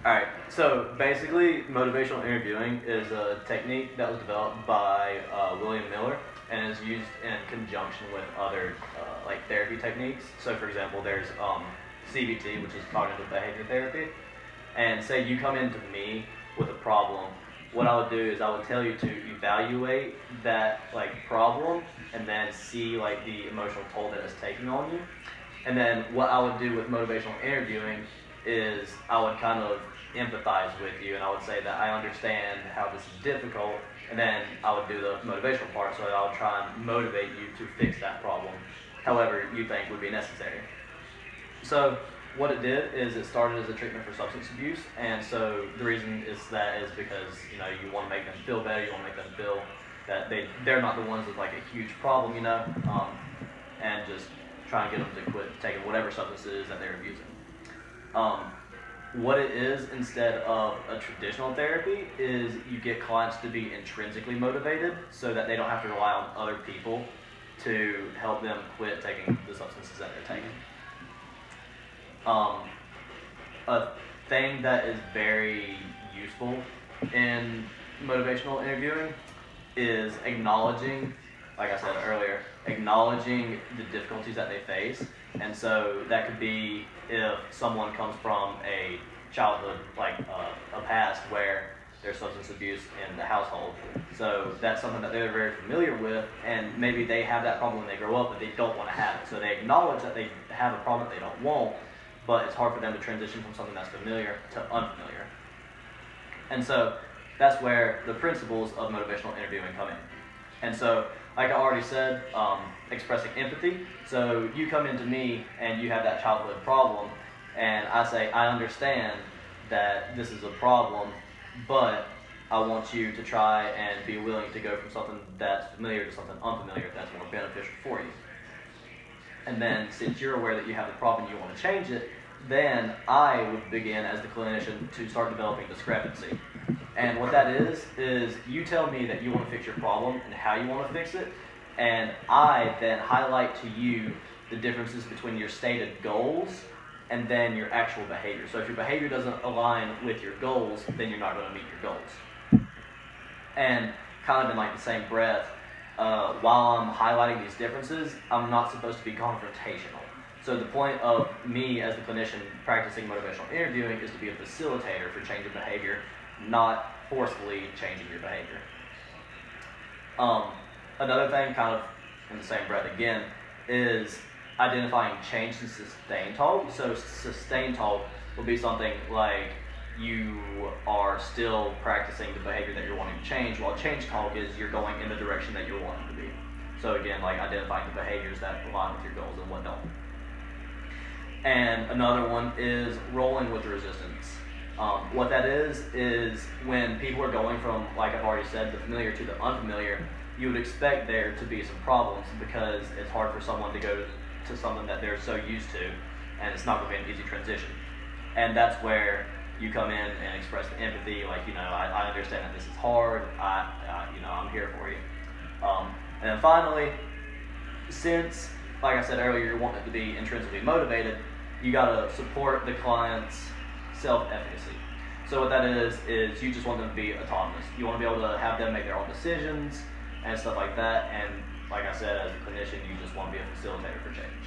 Alright, so basically motivational interviewing is a technique that was developed by William Miller and is used in conjunction with other like therapy techniques. So for example, there's CBT, which is cognitive behavior therapy. And say you come into me with a problem, what I would do is I would tell you to evaluate that like problem and then see like the emotional toll that it's taking on you. And then what I would do with motivational interviewing is I would kind of empathize with you and I would say that I understand how this is difficult, and then I would do the motivational part, so I would try and motivate you to fix that problem however you think would be necessary. So what it did is it started as a treatment for substance abuse, and so the reason is because you want to make them feel better, you want to make them feel that they're not the ones with like a huge problem, and just try and get them to quit taking whatever substance it is that they're abusing. What it is instead of a traditional therapy is you get clients to be intrinsically motivated so that they don't have to rely on other people to help them quit taking the substances that they're taking. A thing that is very useful in motivational interviewing is acknowledging, like I said earlier, acknowledging the difficulties that they face. And so that could be if someone comes from a childhood, like a past where there's substance abuse in the household. So that's something that they're very familiar with, and maybe they have that problem when they grow up, but they don't want to have it. So they acknowledge that they have a problem that they don't want, but it's hard for them to transition from something that's familiar to unfamiliar. And so that's where the principles of motivational interviewing come in. And so, like I already said, expressing empathy. So you come into me and you have that childhood problem, and I say, I understand that this is a problem, but I want you to try and be willing to go from something that's familiar to something unfamiliar that's more beneficial for you. And then since you're aware that you have the problem and you want to change it, then I would begin as the clinician to start developing discrepancy. And what that is you tell me that you want to fix your problem and how you want to fix it, and I then highlight to you the differences between your stated goals and then your actual behavior. So if your behavior doesn't align with your goals, then you're not going to meet your goals. And kind of in like the same breath, while I'm highlighting these differences, I'm not supposed to be confrontational. So the point of me as the clinician practicing motivational interviewing is to be a facilitator for change of behavior, not forcefully changing your behavior. Another thing, kind of in the same breath again, is identifying change and sustain talk. So sustain talk will be something like you are still practicing the behavior that you're wanting to change, while change talk is you're going in the direction that you're wanting to be. So again, like identifying the behaviors that align with your goals and what don't. And another one is rolling with the resistance. What that is when people are going from, like I've already said, the familiar to the unfamiliar, you would expect there to be some problems because it's hard for someone to go to something that they're so used to, and it's not going to be an easy transition. And that's where you come in and express the empathy, like, I understand that this is hard, I'm here for you. And then finally, since, like I said earlier, you're wanting to be intrinsically motivated, you got to support the client's self-efficacy. So what that is you just want them to be autonomous. You want to be able to have them make their own decisions and stuff like that. And like I said, as a clinician, you just want to be a facilitator for change.